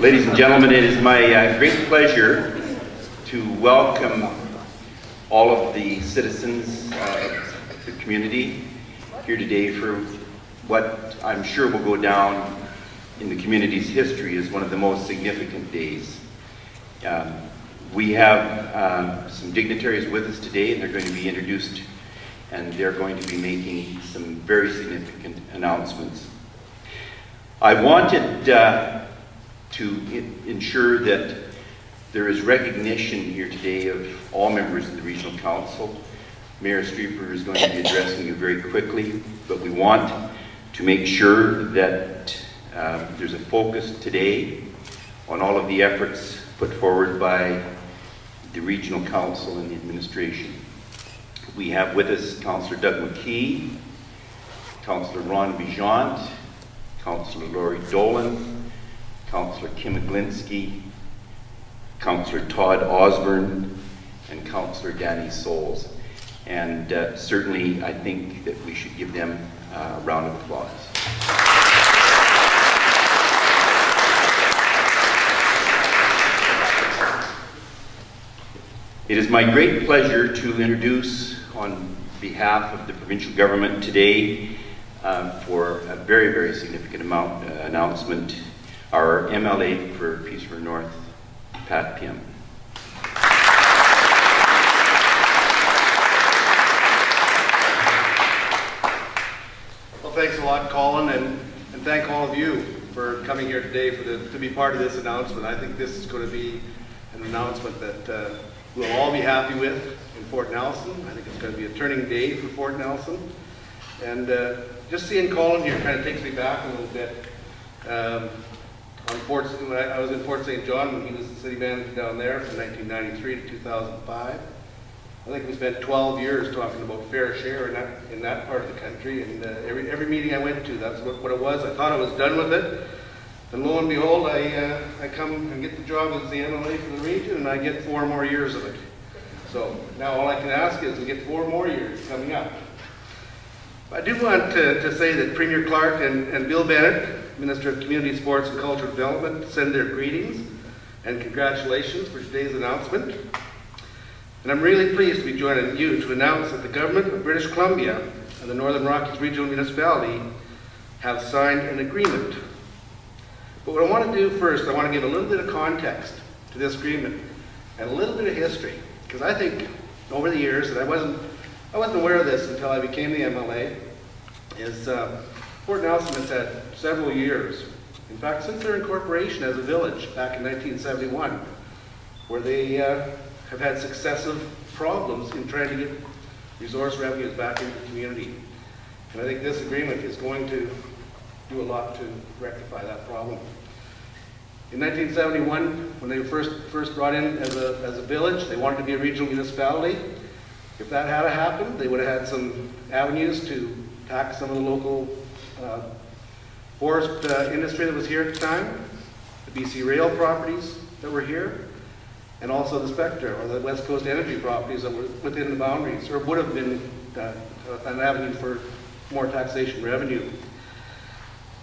Ladies and gentlemen, it is my great pleasure to welcome all of the citizens of the community here today for what I'm sure will go down in the community's history as one of the most significant days. We have some dignitaries with us today, and they're going to be introduced, and they're going to be making some very significant announcements. I wanted to ensure that there is recognition here today of all members of the Regional Council. Mayor Streeper is going to be addressing you very quickly, but we want to make sure that there's a focus today on all of the efforts put forward by the Regional Council and the administration. We have with us Councillor Doug McKee, Councillor Ron Bijant, Councillor Laurie Dolan, Councillor Kim Aglinski, Councillor Todd Osborne, and Councillor Danny Souls. And certainly I think that we should give them a round of applause. It is my great pleasure to introduce on behalf of the provincial government today for a very, very significant announcement, our MLA for Peace River North, Pat Pym. Well, thanks a lot, Colin, and thank all of you for coming here today to be part of this announcement. I think this is going to be an announcement that we'll all be happy with in Fort Nelson. I think it's going to be a turning day for Fort Nelson. And just seeing Colin here kind of takes me back a little bit. When I was in Fort St. John when he was the city manager down there from 1993 to 2005. I think we spent 12 years talking about fair share in that part of the country, and every meeting I went to, that's what it was. I thought I was done with it, and lo and behold, I come and get the job as the MLA for the region, and I get 4 more years of it. So now all I can ask is to get 4 more years coming up. I do want to say that Premier Clark and Bill Bennett, Minister of Community, Sports and Cultural Development, send their greetings and congratulations for today's announcement. And I'm really pleased to be joining you to announce that the Government of British Columbia and the Northern Rockies Regional Municipality have signed an agreement. But what I want to do first, I want to give a little bit of context to this agreement and a little bit of history, because I think over the years, and I wasn't aware of this until I became the MLA, is Fort Nelson has had several years, in fact since their incorporation as a village back in 1971, where they have had successive problems in trying to get resource revenues back into the community. And I think this agreement is going to do a lot to rectify that problem. In 1971, when they were first brought in as a village, they wanted to be a regional municipality. If that had happened, they would have had some avenues to tax some of the local forest industry that was here at the time, the BC Rail properties that were here, and also the Spectre, or the West Coast Energy properties that were within the boundaries, or would have been an avenue for more taxation revenue.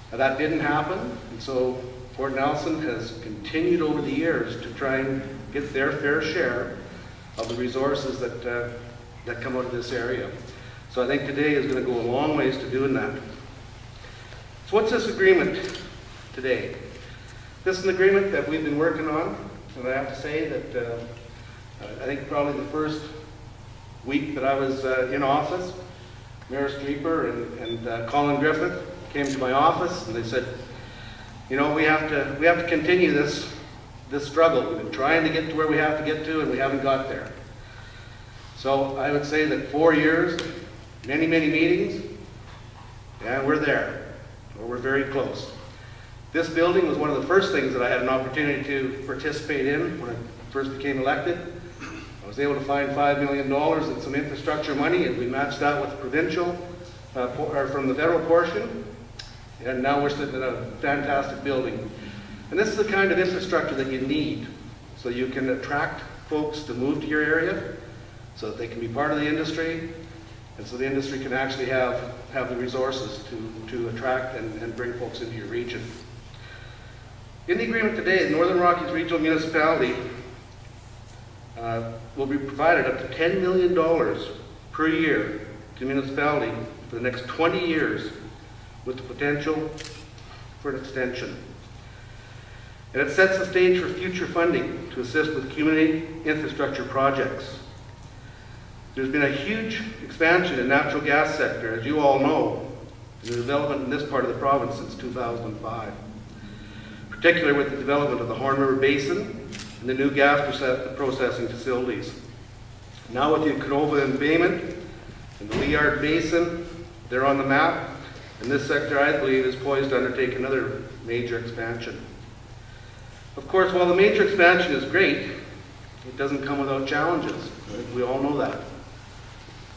That didn't happen, and so Fort Nelson has continued over the years to try and get their fair share of the resources that come out of this area. So I think today is going to go a long ways to doing that. So what's this agreement today? This is an agreement that we've been working on, and I have to say that I think probably the first week that I was in office, Mayor Streeper and Colin Griffith came to my office and they said, you know, we have to continue this struggle. We've been trying to get to where we have to get to, and we haven't got there. So I would say that 4 years, many, many meetings, and we're there, or we're very close. This building was one of the first things that I had an opportunity to participate in when I first became elected. I was able to find $5 million in some infrastructure money, and we matched that with the provincial, or from the federal portion, and now we're sitting in a fantastic building. And this is the kind of infrastructure that you need, so you can attract folks to move to your area, so that they can be part of the industry, and so the industry can actually have the resources to attract and bring folks into your region. In the agreement today, the Northern Rockies Regional Municipality will be provided up to $10 million per year to the municipality for the next 20 years with the potential for an extension. And it sets the stage for future funding to assist with community infrastructure projects. There's been a huge expansion in the natural gas sector, as you all know, in the development in this part of the province since 2005, particularly with the development of the Horn River Basin and the new gas processing facilities. Now with the Canova embayment and the Liard Basin, they're on the map, and this sector, I believe, is poised to undertake another major expansion. Of course, while the major expansion is great, it doesn't come without challenges. We all know that.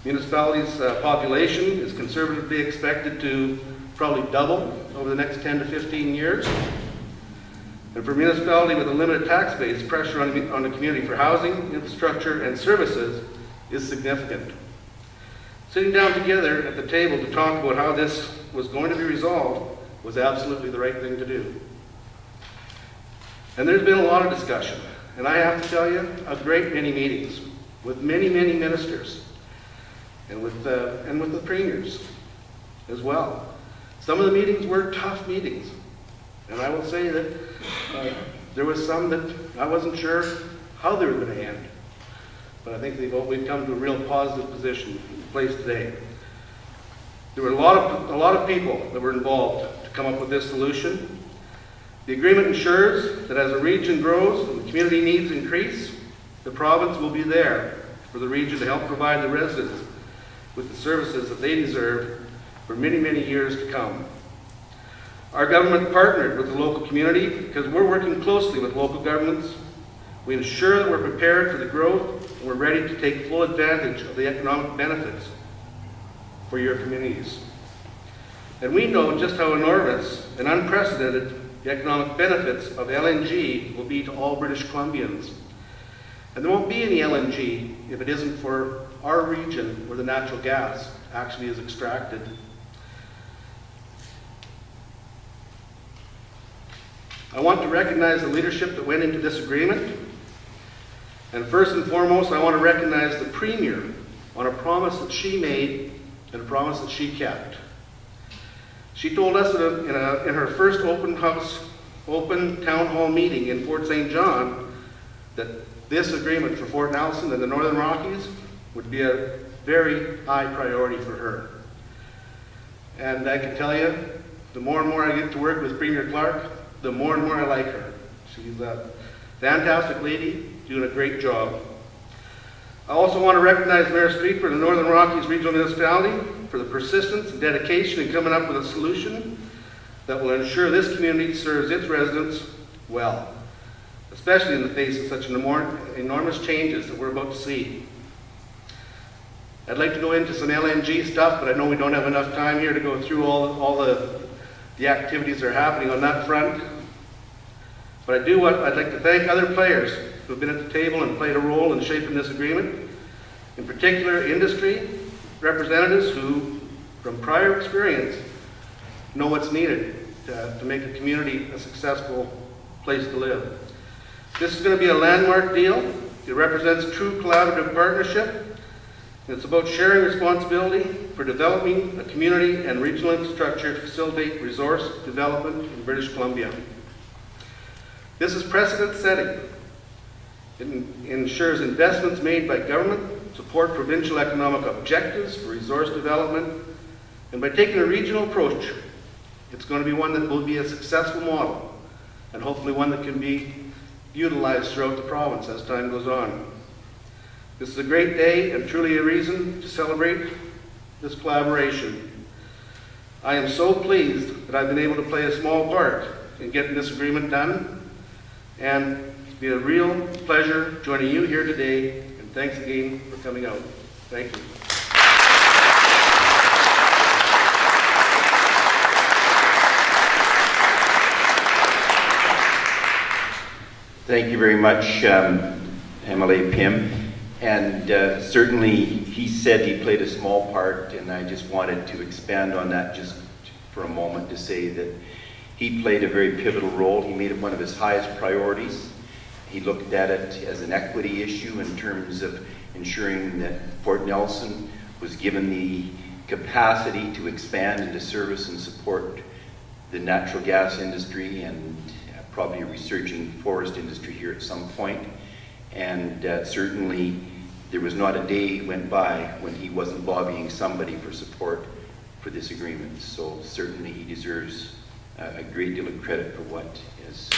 Municipality's population is conservatively expected to probably double over the next 10 to 15 years. And for a municipality with a limited tax base, pressure on the community for housing, infrastructure, and services is significant. Sitting down together at the table to talk about how this was going to be resolved was absolutely the right thing to do. And there's been a lot of discussion, and I have to tell you, a great many meetings with many, many ministers, and with the premiers as well. Some of the meetings were tough meetings, and I will say that there was some that I wasn't sure how they were going to end. But I think we've come to a real positive place today. There were a lot of people that were involved to come up with this solution. The agreement ensures that as a region grows and the community needs increase, the province will be there for the region to help provide the residents with the services that they deserve for many, many years to come. Our government partnered with the local community because we're working closely with local governments. We ensure that we're prepared for the growth and we're ready to take full advantage of the economic benefits for your communities. And we know just how enormous and unprecedented the economic benefits of LNG will be to all British Columbians. And there won't be any LNG if it isn't for our region where the natural gas actually is extracted. I want to recognize the leadership that went into this agreement. And first and foremost, I want to recognize the Premier on a promise that she made and a promise that she kept. She told us in her first open town hall meeting in Fort St. John that this agreement for Fort Nelson and the Northern Rockies would be a very high priority for her. And I can tell you, the more and more I get to work with Premier Clark, the more and more I like her. She's a fantastic lady, doing a great job. I also want to recognize Mayor Streeter and the Northern Rockies Regional Municipality for the persistence and dedication in coming up with a solution that will ensure this community serves its residents well, especially in the face of such enormous changes that we're about to see. I'd like to go into some LNG stuff, but I know we don't have enough time here to go through all the activities that are happening on that front. But I'd like to thank other players who have been at the table and played a role in shaping this agreement. In particular, industry representatives who, from prior experience, know what's needed to make a community a successful place to live. This is going to be a landmark deal. It represents true collaborative partnership. It's about sharing responsibility for developing a community and regional infrastructure to facilitate resource development in British Columbia. This is precedent setting. It ensures investments made by government support provincial economic objectives for resource development, and by taking a regional approach, it's going to be one that will be a successful model, and hopefully one that can be utilized throughout the province as time goes on. This is a great day and truly a reason to celebrate this collaboration. I am so pleased that I've been able to play a small part in getting this agreement done, and it's been a real pleasure joining you here today, and thanks again for coming out. Thank you. Thank you very much, MLA Pym. And certainly he said he played a small part, and I just wanted to expand on that just for a moment to say that He played a very pivotal role. He made it one of his highest priorities. He looked at it as an equity issue in terms of ensuring that Fort Nelson was given the capacity to expand into service and support the natural gas industry and probably a resurging forest industry here at some point. And certainly there was not a day went by when he wasn't lobbying somebody for support for this agreement. So certainly he deserves a great deal of credit for what is.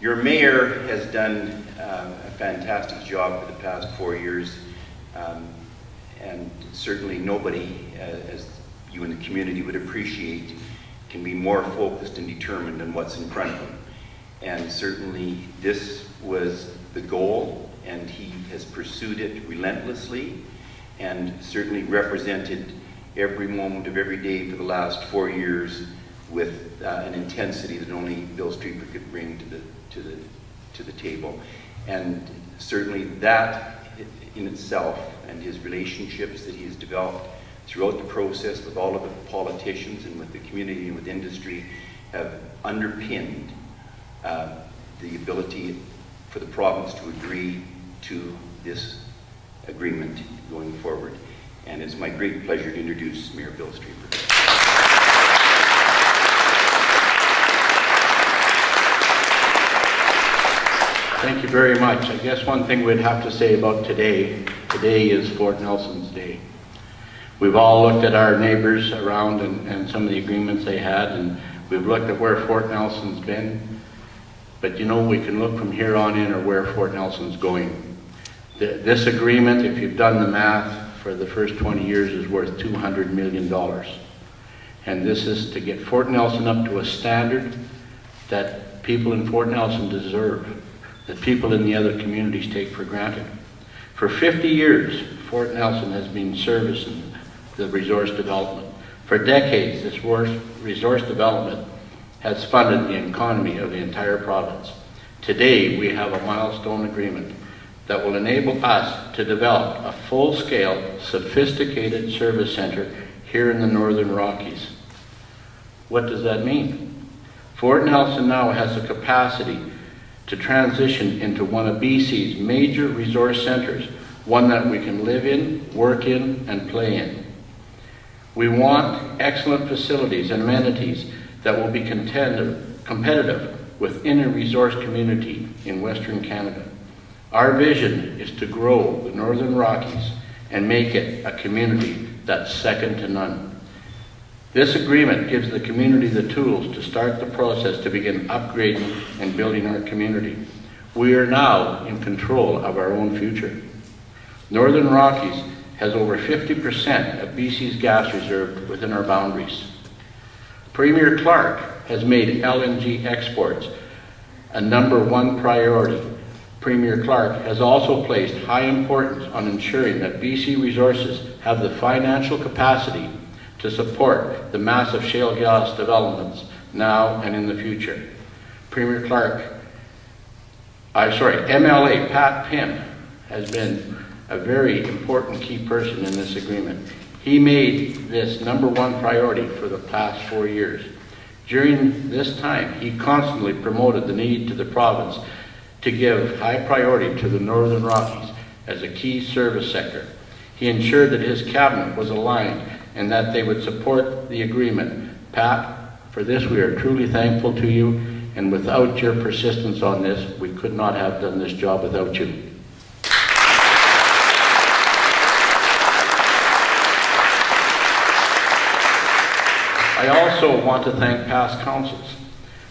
Your mayor has done a fantastic job for the past 4 years, and certainly nobody, as you in the community would appreciate, can be more focused and determined on what's in front of him. And certainly this was the goal, and he has pursued it relentlessly, and certainly represented every moment of every day for the last 4 years with an intensity that only Bill Streeper could bring to the table. And certainly that in itself, and his relationships that he has developed throughout the process with all of the politicians and with the community and with industry, have underpinned the ability for the province to agree to this agreement going forward. And it's my great pleasure to introduce Mayor Bill Streeper. Thank you very much. I guess one thing we'd have to say about today is Fort Nelson's Day. We've all looked at our neighbors around and some of the agreements they had, and we've looked at where Fort Nelson's been. But you know, we can look from here on in or where Fort Nelson's going. This agreement, if you've done the math, for the first 20 years is worth $200 million. And this is to get Fort Nelson up to a standard that people in Fort Nelson deserve, that people in the other communities take for granted. For 50 years, Fort Nelson has been servicing the resource development. For decades, this resource development has funded the economy of the entire province. Today, we have a milestone agreement that will enable us to develop a full-scale, sophisticated service center here in the Northern Rockies. What does that mean? Fort Nelson now has the capacity to transition into one of BC's major resource centers, one that we can live in, work in, and play in. We want excellent facilities and amenities that will be competitive within a resource community in Western Canada. Our vision is to grow the Northern Rockies and make it a community that's second to none. This agreement gives the community the tools to start the process to begin upgrading and building our community. We are now in control of our own future. Northern Rockies has over 50% of BC's gas reserve within our boundaries. Premier Clark has made LNG exports a #1 priority. Premier Clark has also placed high importance on ensuring that BC Resources have the financial capacity to support the massive shale gas developments now and in the future. MLA Pat Pym has been a very important key person in this agreement. He made this #1 priority for the past 4 years. During this time, he constantly promoted the need to the province to give high priority to the Northern Rockies as a key service sector. He ensured that his cabinet was aligned and that they would support the agreement. Pat, for this we are truly thankful to you, and without your persistence on this, we could not have done this job without you. I also want to thank past councils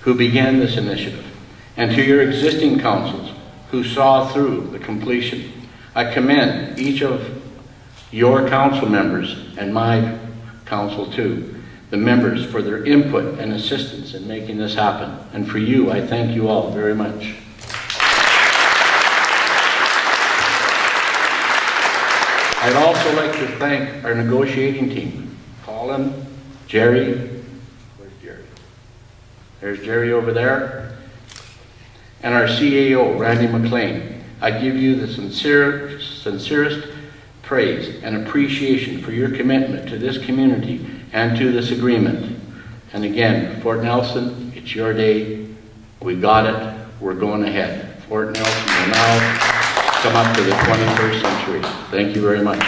who began this initiative, and to your existing councils who saw through the completion. I commend each of your council members, and my council too, the members, for their input and assistance in making this happen. And for you, I thank you all very much. I'd also like to thank our negotiating team, Colin, Jerry, where's Jerry? There's Jerry over there. And our CAO, Randy McLean. I give you the sincerest praise and appreciation for your commitment to this community and to this agreement. And again, Fort Nelson, it's your day. We got it. We're going ahead. Fort Nelson will now come up to the 21st century. Thank you very much.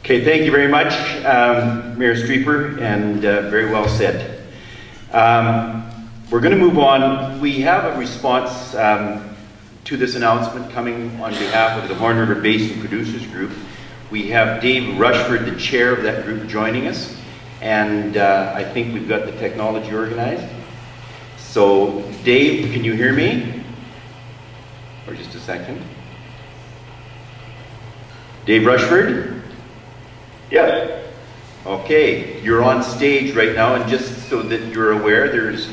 Okay, thank you very much, Mayor Streeper, and very well said. We're going to move on. We have a response to this announcement coming on behalf of the Horn River Basin Producers Group. We have Dave Rushford, the chair of that group, joining us, and I think we've got the technology organized. So, Dave, can you hear me? Or just a second. Dave Rushford? Yes. Okay, you're on stage right now, and just so that you're aware, there's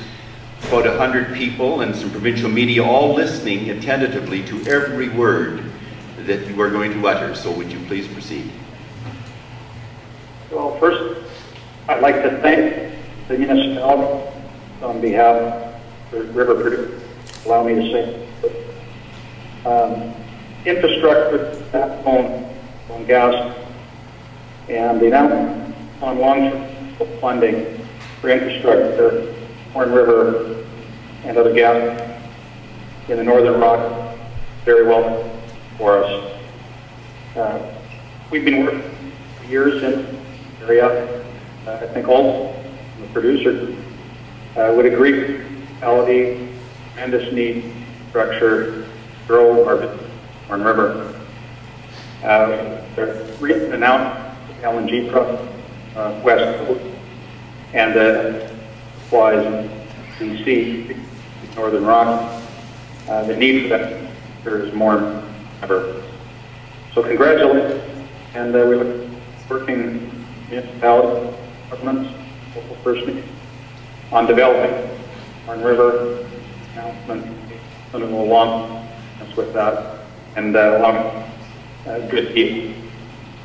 about 100 people and some provincial media all listening attentively to every word that you are going to utter. So would you please proceed? Well, first, I'd like to thank the municipality on behalf of the river producers. Allow me to say, infrastructure, backbone on gas, and the amount on long-term funding for infrastructure, Horn River, and other gas in the Northern Rockies, very well for us. We've been working for years in the area. I think all the producers would agree, municipality, tremendous need, structure, grow our business, Horn River. The recent announcement LNG project west coast and applies in BC, Northern Rockies. The need for that there is more than ever. So congratulations, and we look working municipalities, governments, local First Nations on developing Horn River announcement and along with that, and along good people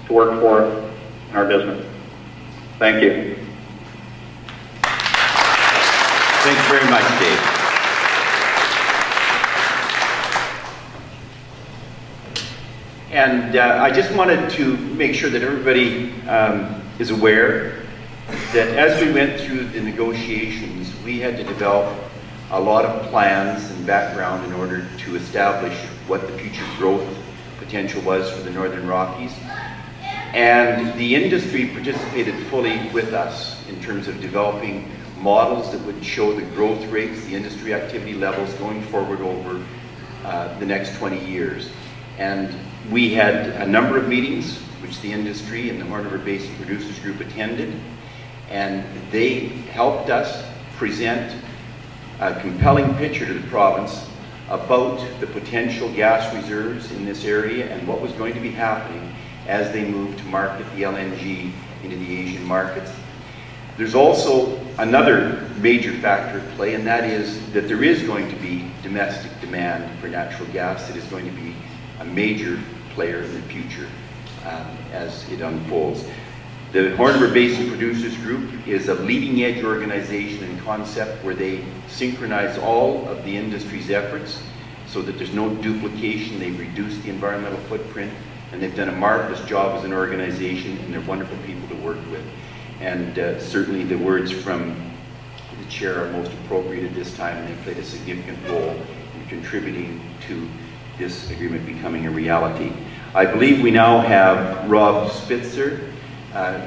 to work for in our business. Thank you. Thanks very much, Dave. And I just wanted to make sure that everybody is aware that as we went through the negotiations, we had to develop a lot of plans and background in order to establish what the future growth potential was for the Northern Rockies. And the industry participated fully with us in terms of developing models that would show the growth rates, the industry activity levels going forward over the next 20 years. And we had a number of meetings which the industry and the Horn River Basin Producers Group attended, and they helped us present a compelling picture to the province about the potential gas reserves in this area and what was going to be happening as they move to market the LNG into the Asian markets. There's also another major factor at play, and that is that there is going to be domestic demand for natural gas that is going to be a major player in the future as it unfolds. The Horn River Basin Producers Group is a leading edge organization and concept where they synchronize all of the industry's efforts so that there's no duplication. They've reduced the environmental footprint, and they've done a marvelous job as an organization, and they're wonderful people to work with. And certainly the words from the chair are most appropriate at this time, and they played a significant role in contributing to this agreement becoming a reality. I believe we now have Rob Spitzer.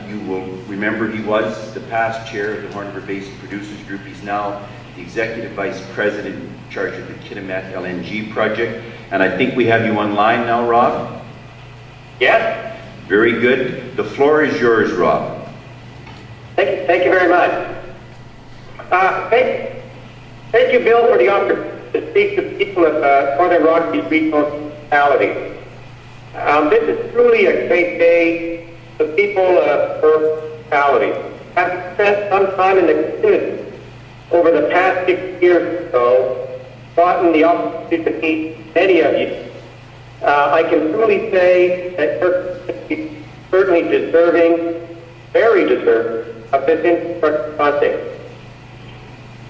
You will remember he was the past chair of the Horn River Basin Producers Group. He's now the Executive Vice President in charge of the Kitimat LNG project. And I think we have you online now, Rob? Yes. Very good. The floor is yours, Rob. Thank you very much. Thank you, Bill, for the opportunity to speak to the people of Northern Rockies Regional Municipality. This is truly a great day. The people of the municipality have spent some time in the community over the past 6 years or so, gotten the opportunity to meet many of you. I can truly say that your community certainly deserving, very deserving, of this infrastructure funding.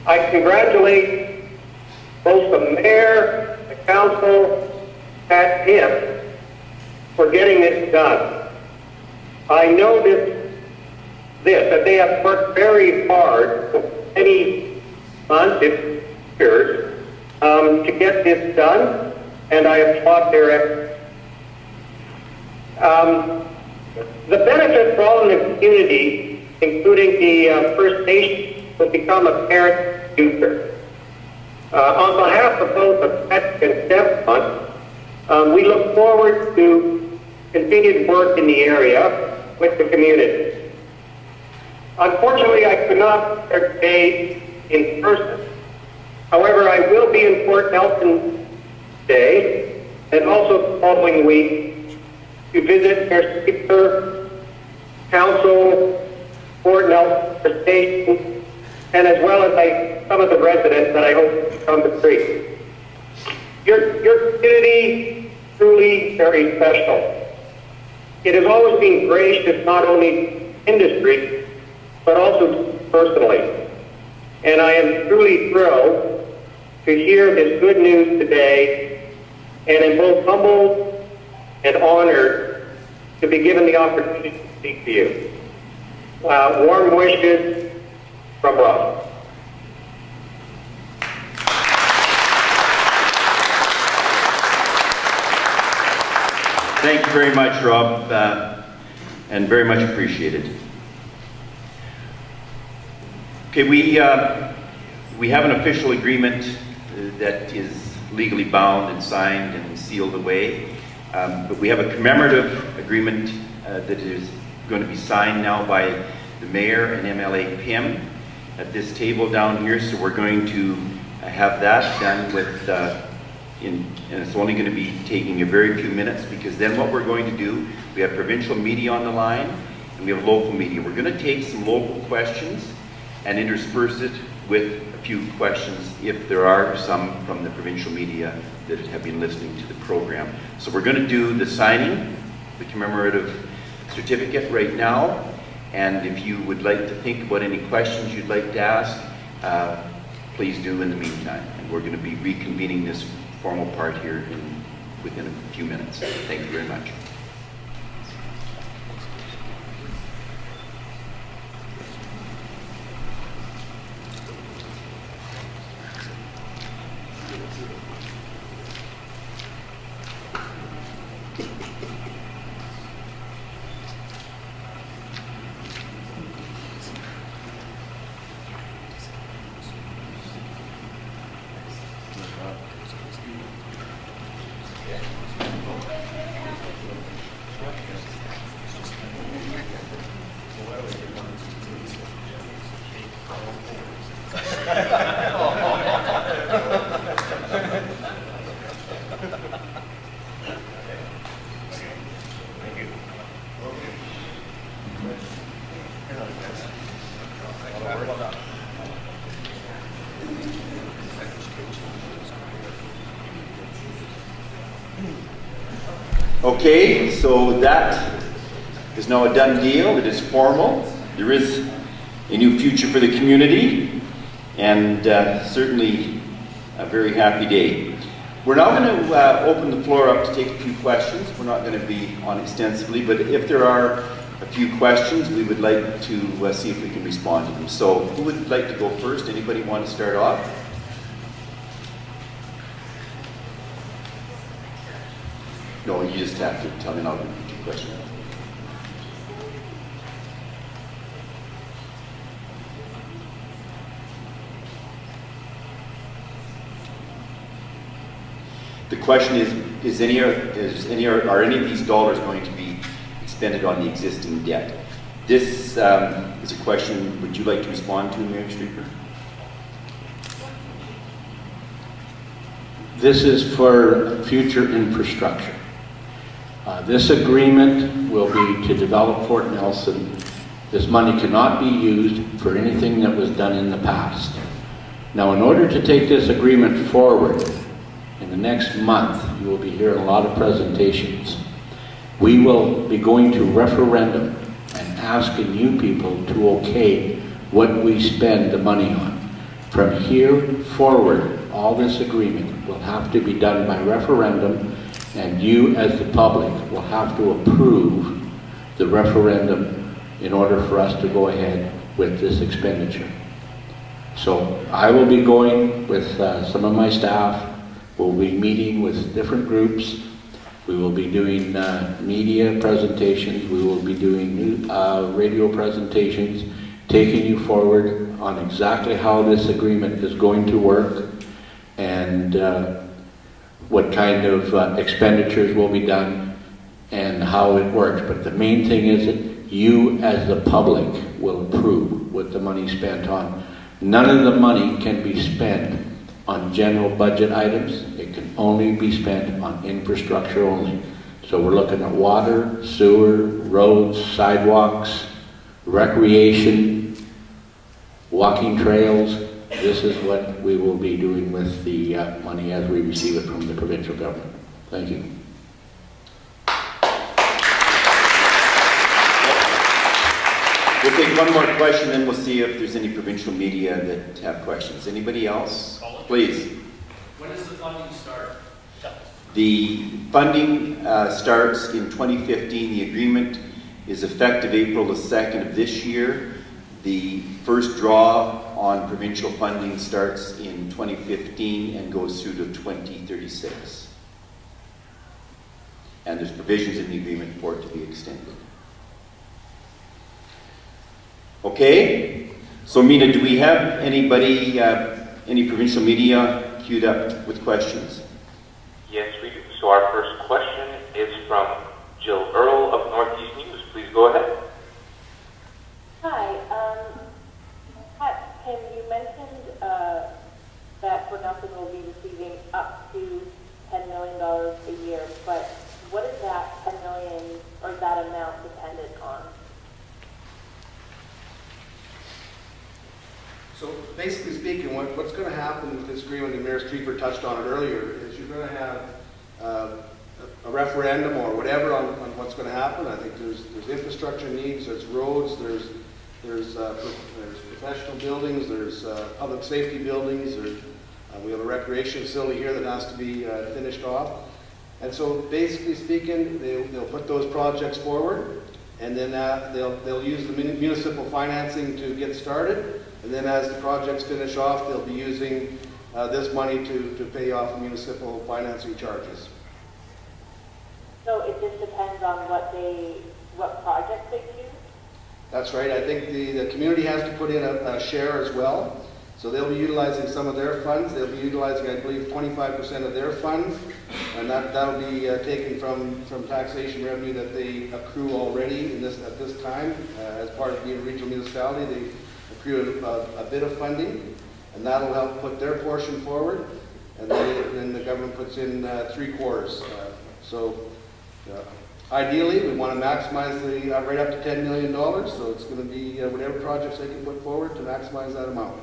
I congratulate both the mayor, the council, and him for getting this done. I know that they have worked very hard for many months, if years, to get this done, and I applaud their efforts. The benefit for all in the community, including the First Nations, will become apparent in the future. On behalf of both the Patrick and Stefan, we look forward to continued work in the area with the community. Unfortunately, I could not be there today in person. However, I will be in Fort Nelson today and also the following week to visit their speaker, council, Fort Nelson Station, and as well as some of the residents that I hope to come to see. Your community is truly very special. It has always been gracious not only industry, but also personally. And I am truly thrilled to hear this good news today, and am both humbled and honored to be given the opportunity to speak to you. Warm wishes from Rob. Thank you very much, Rob, and very much appreciated. Okay, we have an official agreement that is legally bound and signed and sealed away, but we have a commemorative agreement that is going to be signed now by the mayor and MLA Pim at this table down here. So we're going to have that done with, and it's only going to be taking a very few minutes, because then what we're going to do, we have provincial media on the line and we have local media. We're going to take some local questions and intersperse it with a few questions, if there are some from the provincial media that have been listening to the program. So we're going to do the signing, the commemorative certificate right now, and if you would like to think about any questions you'd like to ask, please do in the meantime. And we're going to be reconvening this formal part here within a few minutes. Thank you very much. Okay, so that is now a done deal. It is formal. There is a new future for the community, and certainly a very happy day. We're now going to open the floor up to take a few questions. We're not going to be on extensively, but if there are a few questions, we would like to see if we can respond to them. So who would like to go first? Anybody want to start off? No, you just have to tell me and I'll repeat your question. The question is are any of these dollars going to be expended on the existing debt? This is a question, would you like to respond to, Mayor Streeper? This is for future infrastructure. This agreement will be to develop Fort Nelson. This money cannot be used for anything that was done in the past. Now, in order to take this agreement forward, in the next month, you will be hearing a lot of presentations. We will be going to referendum and asking you people to okay what we spend the money on. From here forward, all this agreement will have to be done by referendum, and you as the public will have to approve the referendum in order for us to go ahead with this expenditure. So I will be going with some of my staff. We'll be meeting with different groups. We will be doing media presentations. We will be doing radio presentations, taking you forward on exactly how this agreement is going to work and what kind of expenditures will be done and how it works. But the main thing is that you as the public will approve what the money spent on. None of the money can be spent on general budget items. It can only be spent on infrastructure only. So we're looking at water, sewer, roads, sidewalks, recreation, walking trails. This is what we will be doing with the money as we receive it from the provincial government. Thank you. We'll take one more question, then we'll see if there's any provincial media that have questions. Anybody else? Please. When does the funding start? The funding starts in 2015. The agreement is effective April the 2nd of this year. The first draw on provincial funding starts in 2015 and goes through to 2036. And there's provisions in the agreement for it to be extended. Okay, so Mina, do we have anybody, any provincial media queued up with questions? Yes, we do. So our first question is from Jill Earl of Northeast News. Please go ahead. Hi, Kim, you mentioned that Fort Nelson will be receiving up to $10 million a year, but what is that $10 million or that amount dependent on? So basically speaking, what's going to happen with this agreement, and Mayor Streeper touched on it earlier, is you're going to have a referendum or whatever on what's going to happen. I think there's infrastructure needs, there's roads, there's professional buildings, there's public safety buildings, we have a recreation facility here that has to be finished off. And so basically speaking, they'll put those projects forward, and then they'll use the municipal financing to get started. And then as the projects finish off, they'll be using this money to pay off municipal financing charges. So it just depends on what projects they choose? That's right. I think the community has to put in a share as well. So they'll be utilizing some of their funds. They'll be utilizing, I believe, 25% of their funds. And that'll be taken from taxation revenue that they accrue already at this time. As part of being a regional municipality, they accrue a bit of funding, and that'll help put their portion forward, and then the government puts in 3/4. Ideally, we want to maximize the right up to $10 million, so it's going to be whatever projects they can put forward to maximize that amount.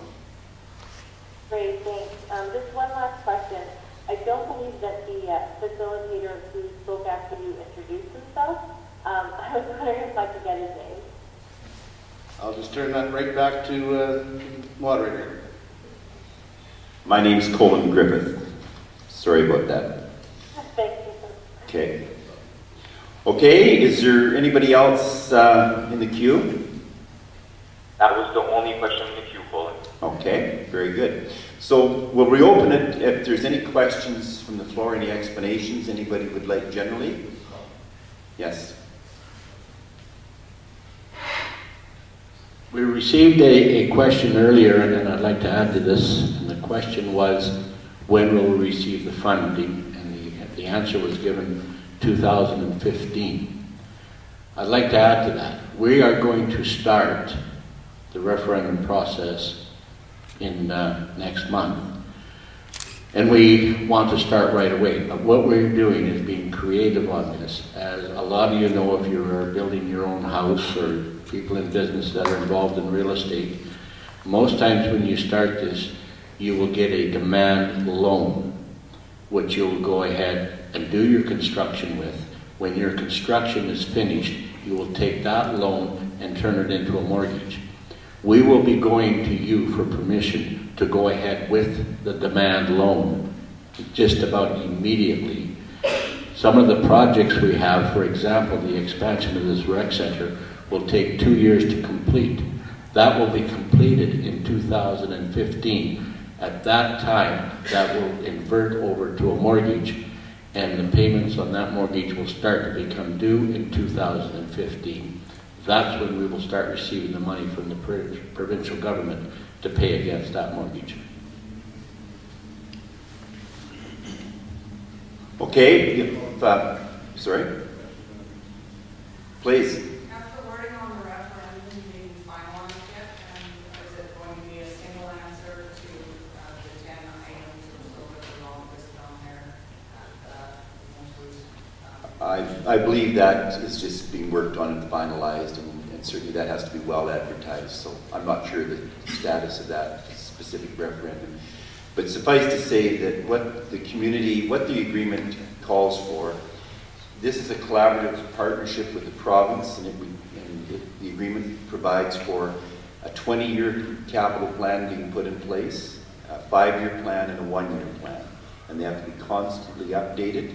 Great, thanks. Just one last question. I don't believe that the facilitator who spoke after you introduced himself. I was wondering if I could get his name. I'll just turn that right back to moderator. My name's Colin Griffith. Sorry about that. Thank you. Okay. Okay, is there anybody else in the queue? That was the only question in the queue, Colin. Okay, very good. So we'll reopen it if there's any questions from the floor, any explanations anybody would like generally. Yes. We received a question earlier, and I'd like to add to this. And the question was, when will we receive the funding? And the answer was given 2015. I'd like to add to that. We are going to start the referendum process in next month. And we want to start right away. But what we're doing is being creative on this. As a lot of you know, if you are building your own house or people in business that are involved in real estate, most times when you start this, you will get a demand loan, which you'll go ahead and do your construction with. When your construction is finished, you will take that loan and turn it into a mortgage. We will be going to you for permission to go ahead with the demand loan just about immediately. Some of the projects we have, for example, the expansion of this rec center, will take 2 years to complete. That will be completed in 2015. At that time, that will invert over to a mortgage, and the payments on that mortgage will start to become due in 2015. That's when we will start receiving the money from the provincial government to pay against that mortgage. Okay, sorry? Please. Has the wording on the referendum being finalized yet? And is it going to be a single answer to the 10 items or so that we all listed on there? I believe that is just being worked on and finalized, and certainly that has to be well advertised. So I'm not sure the status of that specific referendum. But suffice to say that what the agreement calls for, this is a collaborative partnership with the province, and the agreement provides for a 20-year capital plan being put in place, a 5-year plan, and a 1-year plan. And they have to be constantly updated.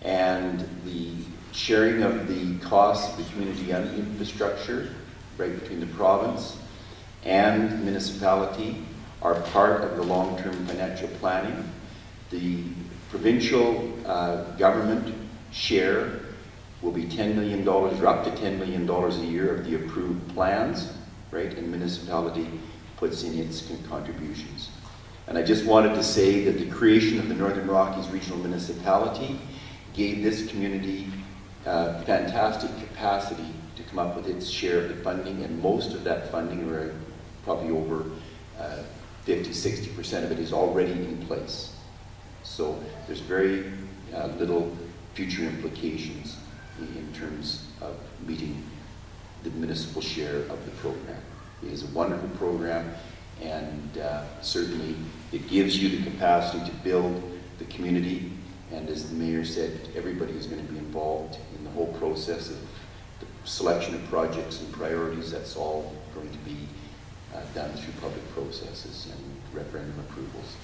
And the sharing of the costs of the community infrastructure, right between the province and the municipality, are part of the long-term financial planning. The provincial government share will be $10 million, or up to $10 million a year of the approved plans, right? And municipality puts in its contributions. And I just wanted to say that the creation of the Northern Rockies Regional Municipality gave this community fantastic capacity to come up with its share of the funding, and most of that funding, or probably over 50–60% of it, is already in place. So there's very little future implications in terms of meeting the municipal share of the program. It is a wonderful program, and certainly it gives you the capacity to build the community. And as the mayor said, everybody is going to be involved in the whole process of the selection of projects and priorities. That's all going to be done through public processes and referendum approvals.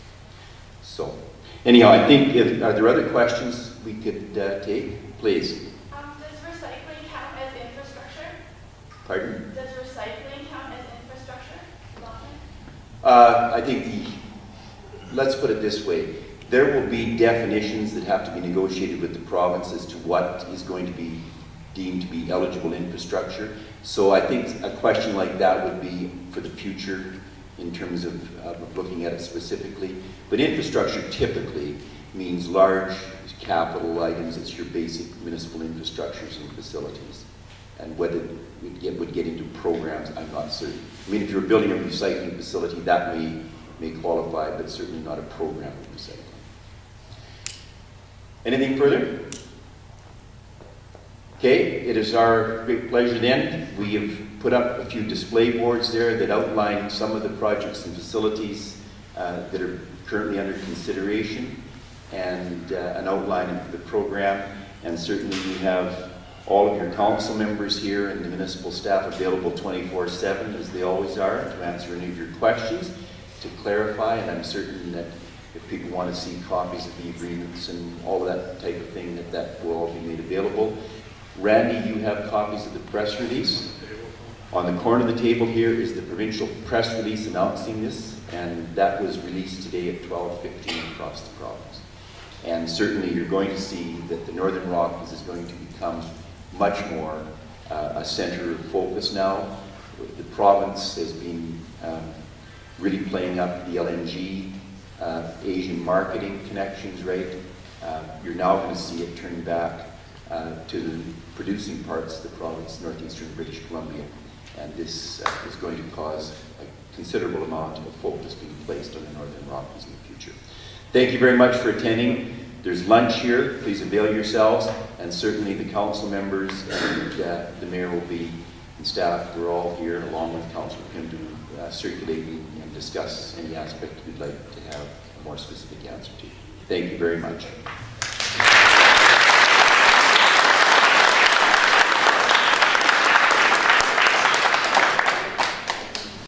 So, anyhow, I think, are there other questions we could take? Please. Does recycling count as infrastructure? Pardon? Does recycling count as infrastructure? I think let's put it this way. There will be definitions that have to be negotiated with the province as to what is going to be deemed to be eligible infrastructure. So I think a question like that would be for the future in terms of looking at it specifically. But infrastructure typically means large capital items. It's your basic municipal infrastructures and facilities. And whether it would get into programs, I'm not certain. I mean, if you're building a recycling facility, that may qualify, but certainly not a program of recycling. Anything further? Okay, it is our great pleasure then. We have put up a few display boards there that outline some of the projects and facilities that are currently under consideration, and an outline of the program. And certainly we have all of your council members here and the municipal staff available 24/7, as they always are, to answer any of your questions, to clarify. And I'm certain that if people want to see copies of the agreements and all of that type of thing, that will all be made available. Randy, you have copies of the press release. On the corner of the table here is the provincial press release announcing this, and that was released today at 12:15 across the province. And certainly you're going to see that the Northern Rockies is going to become much more a center of focus now. The province has been really playing up the LNG, Asian marketing connections, right? You're now going to see it turn back to the producing parts of the province, northeastern British Columbia. And this is going to cause a considerable amount of focus being placed on the Northern Rockies in the future. Thank you very much for attending. There's lunch here. Please avail yourselves. And certainly the council members and the mayor will be, and staff, we're all here along with Councillor Pym to circulate and discuss any aspect you'd like to have a more specific answer to. Thank you very much.